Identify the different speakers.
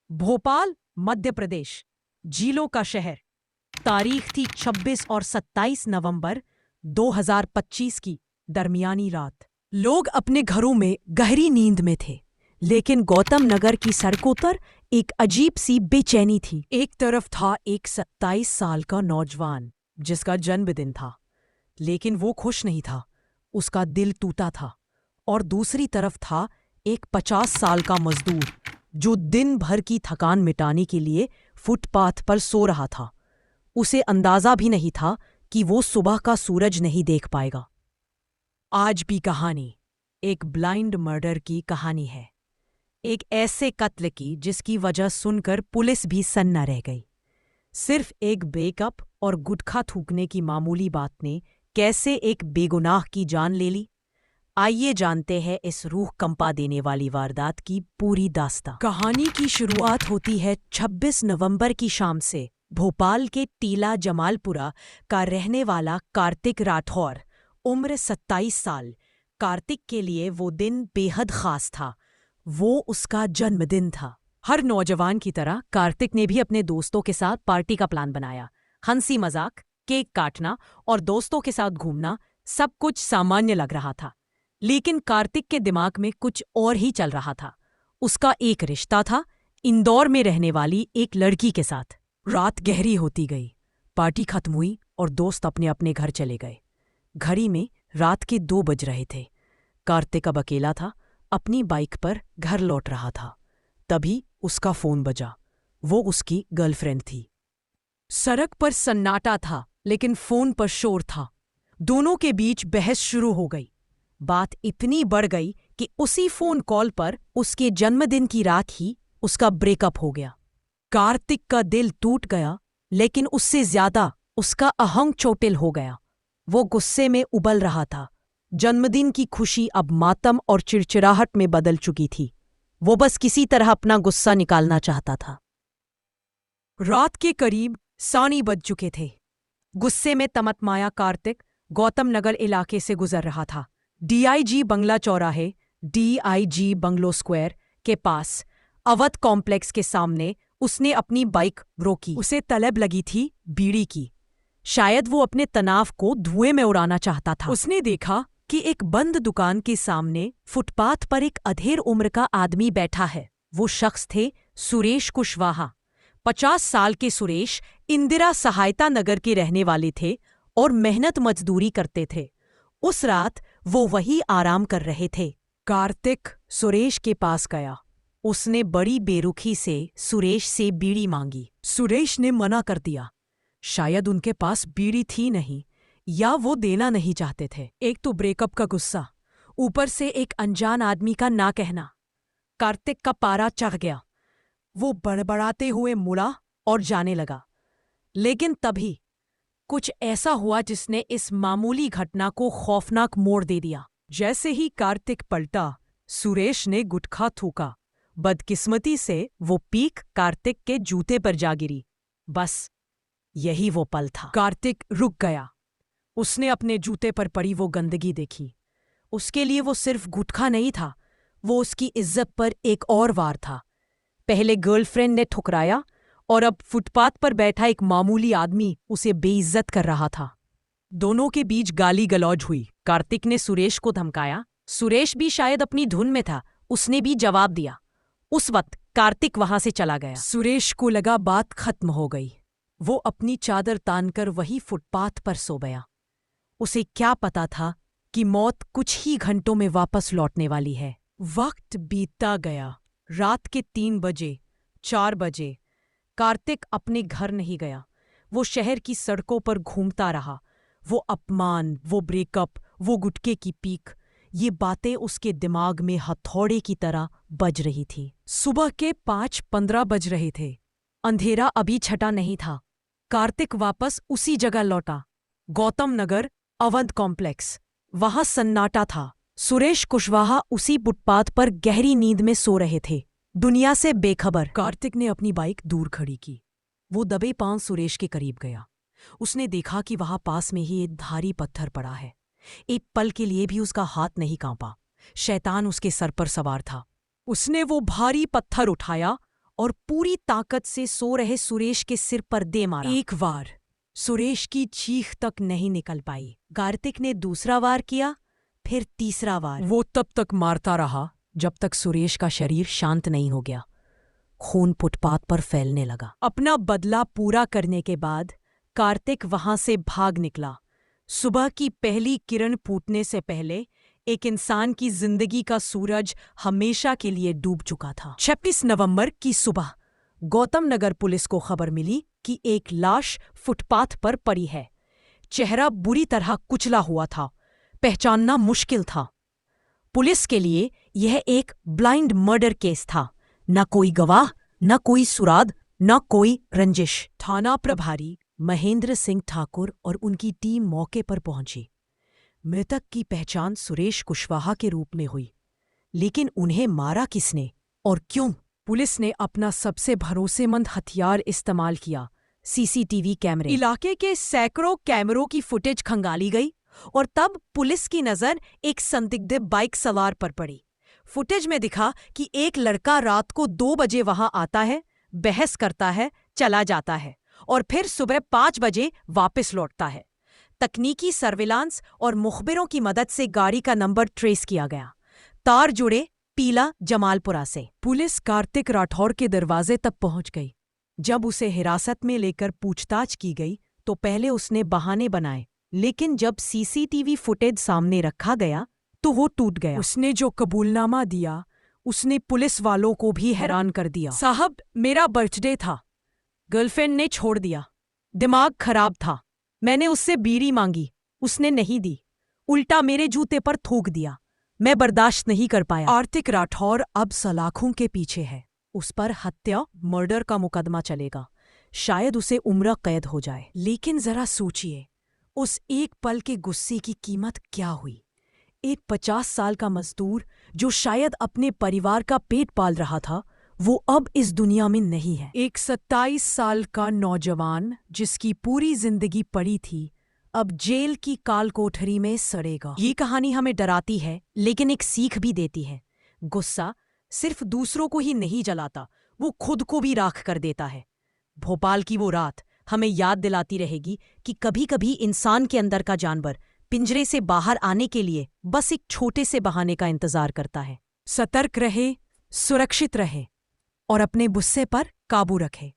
Speaker 1: भोपाल, मध्य प्रदेश, झीलों का शहर। तारीख थी 26 और 27 नवंबर 2025 की दरमियानी रात। लोग अपने घरों में गहरी नींद में थे, लेकिन गौतम नगर की सड़कों पर एक अजीब सी बेचैनी थी। एक तरफ था एक 27 साल का नौजवान जिसका जन्मदिन था, लेकिन वो खुश नहीं था, उसका दिल टूटा था। और दूसरी तरफ था एक 50 साल का मजदूर जो दिन भर की थकान मिटाने के लिए फुटपाथ पर सो रहा था। उसे अंदाजा भी नहीं था कि वो सुबह का सूरज नहीं देख पाएगा। आज भी कहानी एक ब्लाइंड मर्डर की कहानी है, एक ऐसे कत्ल की जिसकी वजह सुनकर पुलिस भी सन्न रह गई। सिर्फ एक ब्रेकअप और गुटखा थूकने की मामूली बात ने कैसे एक बेगुनाह की जान ले ली। आइए जानते हैं इस रूह कंपा देने वाली वारदात की पूरी दास्तां। कहानी की शुरुआत होती है 26 नवंबर की शाम से। भोपाल के टीला जमालपुरा का रहने वाला कार्तिक राठौर, उम्र 27 साल। कार्तिक के लिए वो दिन बेहद खास था। वो उसका जन्मदिन था। हर नौजवान की तरह कार्तिक ने भी अपने दोस्तों के साथ पार्टी का प्लान बनाया। हंसी मजाक, केक काटना और दोस्तों के साथ घूमना, सब कुछ सामान्य लग रहा था। लेकिन कार्तिक के दिमाग में कुछ और ही चल रहा था। उसका एक रिश्ता था इंदौर में रहने वाली एक लड़की के साथ। रात गहरी होती गई, पार्टी खत्म हुई और दोस्त अपने अपने घर चले गए। घड़ी में रात के 2 बज रहे थे। कार्तिक अब अकेला था, अपनी बाइक पर घर लौट रहा था। तभी उसका फोन बजा। वो उसकी गर्लफ्रेंड थी। सड़क पर सन्नाटा था, लेकिन फोन पर शोर था। दोनों के बीच बहस शुरू हो गई। बात इतनी बढ़ गई कि उसी फोन कॉल पर उसके जन्मदिन की रात ही उसका ब्रेकअप हो गया। कार्तिक का दिल टूट गया, लेकिन उससे ज्यादा उसका अहंग चोटिल हो गया। वो गुस्से में उबल रहा था। जन्मदिन की खुशी अब मातम और चिड़चिड़ाहट में बदल चुकी थी। वो बस किसी तरह अपना गुस्सा निकालना चाहता था। रात के करीब 9 बज चुके थे। गुस्से में तमतमाया कार्तिक गौतम नगर इलाके से गुजर रहा था। डीआईजी बंगला चौराहे, डीआईजी बंगलो स्क्वायर के पास अवध कॉम्प्लेक्स के सामने उसने अपनी बाइक रोकी। उसे तलब लगी थी बीड़ी की। शायद वो अपने तनाव को धुएं में उड़ाना चाहता था। उसने देखा कि एक बंद दुकान के सामने फुटपाथ पर एक अधेड़ उम्र का आदमी बैठा है। वो शख्स थे सुरेश कुशवाहा। 50 साल के सुरेश इंदिरा सहायता नगर के रहने वाले थे और मेहनत मजदूरी करते थे। उस रात वो वही आराम कर रहे थे। कार्तिक सुरेश के पास गया। उसने बड़ी बेरुखी से सुरेश से बीड़ी मांगी। सुरेश ने मना कर दिया। शायद उनके पास बीड़ी थी नहीं, या वो देना नहीं चाहते थे। एक तो ब्रेकअप का गुस्सा, ऊपर से एक अनजान आदमी का ना कहना। कार्तिक का पारा चढ़ गया। वो बड़बड़ाते हुए मुड़ा और जाने लगा। लेकिन तभी कुछ ऐसा हुआ जिसने इस मामूली घटना को खौफनाक मोड़ दे दिया। जैसे ही कार्तिक पलटा, सुरेश ने गुटखा थूका। बदकिस्मती से वो पीक कार्तिक के जूते पर जा गिरी। बस यही वो पल था। कार्तिक रुक गया। उसने अपने जूते पर पड़ी वो गंदगी देखी। उसके लिए वो सिर्फ गुटखा नहीं था, वो उसकी इज्जत पर एक और वार था। पहले गर्लफ्रेंड ने ठुकराया और अब फुटपाथ पर बैठा एक मामूली आदमी उसे बेइज्जत कर रहा था। दोनों के बीच गाली गलौज हुई। कार्तिक ने सुरेश को धमकाया। सुरेश भी शायद अपनी धुन में था, उसने भी जवाब दिया। उस वक्त कार्तिक वहां से चला गया। सुरेश को लगा बात खत्म हो गई। वो अपनी चादर तानकर वही फुटपाथ पर सो गया। उसे क्या पता था कि मौत कुछ ही घंटों में वापस लौटने वाली है। वक्त बीतता गया। रात के 3 बजे, 4 बजे कार्तिक अपने घर नहीं गया। वो शहर की सड़कों पर घूमता रहा। वो अपमान, वो ब्रेकअप, वो गुटके की पीक, ये बातें उसके दिमाग में हथौड़े की तरह बज रही थी। सुबह के 5:15 बज रहे थे। अंधेरा अभी छटा नहीं था। कार्तिक वापस उसी जगह लौटा, गौतम नगर अवध कॉम्प्लेक्स। वहां सन्नाटा था। सुरेश कुशवाहा उसी फुटपाथ पर गहरी नींद में सो रहे थे, दुनिया से बेखबर। कार्तिक ने अपनी बाइक दूर खड़ी की। वो दबे पांव सुरेश के करीब गया। उसने देखा कि वहां पास में ही एक भारी पत्थर पड़ा है। एक पल के लिए भी उसका हाथ नहीं कांपा। शैतान उसके सर पर सवार था। उसने वो भारी पत्थर उठाया और पूरी ताकत से सो रहे सुरेश के सिर पर दे मारा। एक बार सुरेश की चीख तक नहीं निकल पाई। कार्तिक ने दूसरा वार किया, फिर तीसरा वार। वो तब तक मारता रहा जब तक सुरेश का शरीर शांत नहीं हो गया। खून फुटपाथ पर फैलने लगा। अपना बदला पूरा करने के बाद कार्तिक वहां से भाग निकला। सुबह की पहली किरण फूटने से पहले एक इंसान की जिंदगी का सूरज हमेशा के लिए डूब चुका था। 26 नवंबर की सुबह गौतम नगर पुलिस को खबर मिली कि एक लाश फुटपाथ पर पड़ी है। चेहरा बुरी तरह कुचला हुआ था, पहचानना मुश्किल था। पुलिस के लिए यह एक ब्लाइंड मर्डर केस था। न कोई गवाह, न कोई सुराग, न कोई रंजिश। थाना प्रभारी महेंद्र सिंह ठाकुर और उनकी टीम मौके पर पहुंची। मृतक की पहचान सुरेश कुशवाहा के रूप में हुई, लेकिन उन्हें मारा किसने और क्यों? पुलिस ने अपना सबसे भरोसेमंद हथियार इस्तेमाल किया, सीसीटीवी कैमरे। इलाके के सैकड़ों कैमरों की फुटेज खंगाली गई और तब पुलिस की नजर एक संदिग्ध बाइक सवार पर पड़ी। फुटेज में दिखा कि एक लड़का रात को 2 बजे वहां आता है, बहस करता है, चला जाता है और फिर सुबह 5 बजे वापस लौटता है। तकनीकी सर्विलांस और मुखबिरों की मदद से गाड़ी का नंबर ट्रेस किया गया। तार जुड़े पीला जमालपुरा से। पुलिस कार्तिक राठौर के दरवाजे तक पहुंच गई। जब उसे हिरासत में लेकर पूछताछ की गई तो पहले उसने बहाने बनाए, लेकिन जब सीसीटीवी फुटेज सामने रखा गया तो वो टूट गया। उसने जो कबूलनामा दिया उसने पुलिस वालों को भी हैरान कर दिया। साहब, मेरा बर्थडे था, गर्लफ्रेंड ने छोड़ दिया, दिमाग खराब था, मैंने उससे बीड़ी मांगी, उसने नहीं दी, उल्टा मेरे जूते पर थूक दिया, मैं बर्दाश्त नहीं कर पाया। कार्तिक राठौर अब सलाखों के पीछे है। उस पर हत्या, मर्डर का मुकदमा चलेगा। शायद उसे उम्र कैद हो जाए। लेकिन जरा सोचिए, उस एक पल के गुस्से की कीमत क्या हुई? एक 50 साल का मजदूर जो शायद अपने परिवार का पेट पाल रहा था, वो अब इस दुनिया में नहीं है। एक 27 साल का नौजवान जिसकी पूरी जिंदगी पड़ी थी, अब जेल की काल कोठरी में सड़ेगा। ये कहानी हमें डराती है, लेकिन एक सीख भी देती है। गुस्सा सिर्फ दूसरों को ही नहीं जलाता, वो खुद को भी राख कर देता है। भोपाल की वो रात हमें याद दिलाती रहेगी कि कभी-कभी इंसान के अंदर का जानवर पिंजरे से बाहर आने के लिए बस एक छोटे से बहाने का इंतजार करता है। सतर्क रहे, सुरक्षित रहे और अपने गुस्से पर काबू रखे।